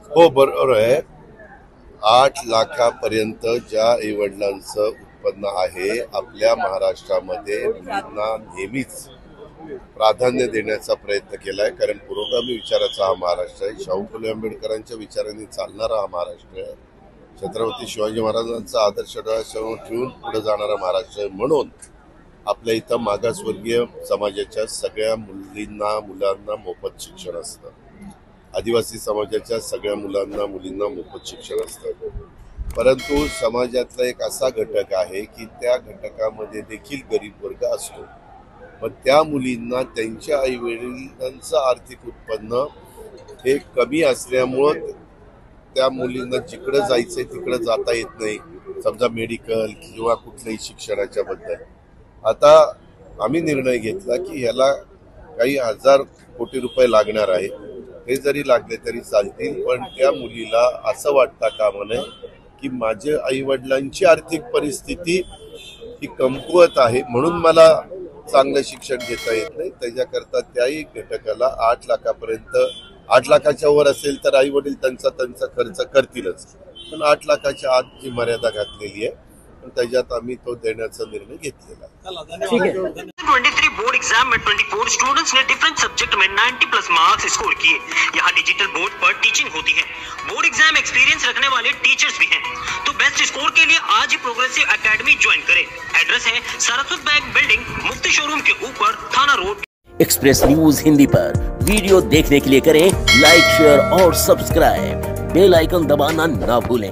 हो, बरोबर आहे. 8 लाखापर्यंत ज्या आईवडिलांचं उत्पन्न आहे, आपल्या महाराष्ट्रामध्ये मुलींना नेहमीच प्राधान्य देण्याचा प्रयत्न केलाय. कारण पुरोगामी विचाराचा हा महाराष्ट्र आहे. शाहू फुले आंबेडकरांच्या विचारांनी चालणारा हा महाराष्ट्र आहे. छत्रपती शिवाजी महाराजांचा आदर्श डोळ्यासमोर ठेवून पुढे जाणारा महाराष्ट्र आहे. म्हणून आपल्या इथं मागासवर्गीय समाजाच्या सगळ्या मुलींना मुलांना मोफत शिक्षण असतं. आदिवासी समाजाच्या सगळ्या मुलांना मुलींना मोफत शिक्षण असतं. परंतु समाजातला एक असा घटक आहे की त्या घटकामध्ये देखील गरीब वर्ग असतो. पण त्या मुलींना त्यांच्या आई वडिलांचं आर्थिक उत्पन्न हे कमी असल्यामुळं त्या मुलींना जिकडं जायचंय तिकडं जाता येत नाही. समजा मेडिकल किंवा कुठल्याही शिक्षणाच्या बद्दल. आता आम्ही निर्णय घेतला की ह्याला काही हजार कोटी रुपये लागणार आहे. हे जरी लागले तरी चालतील, पण त्या मुलीला असं वाटता कामा नये की माझ्या आई वडिलांची आर्थिक परिस्थिती ही कमकुवत आहे म्हणून मला चांगलं शिक्षण घेता येत नाही. त्याच्याकरता त्याही घटकाला 8 लाखापर्यंत, 8 लाखाच्या वर असेल तर आई वडील त्यांचा खर्च करतीलच, पण 8 लाखाच्या आत जी मर्यादा घातलेली आहे त्याच्यात आम्ही तो देण्याचा निर्णय घेतलेला आहे. 23 बोर्ड एग्जाम में 24 स्टूडेंट्स ने डिफरेंट सब्जेक्ट में 90+ मार्क्स स्कोर किए। यहाँ डिजिटल बोर्ड पर टीचिंग होती है। बोर्ड एग्जाम एक्सपीरियंस रखने वाले टीचर्स भी हैं। तो बेस्ट स्कोर के लिए आज ही प्रोग्रेसिव एकेडमी ज्वाइन करें। एड्रेस है Saraswat bank building, Mufti showroom के ऊपर, Thana road. Express news Hindi पर वीडियो देखने के लिए करें लाइक, शेयर और सब्सक्राइब। बेल आइकन दबाना ना भूलें।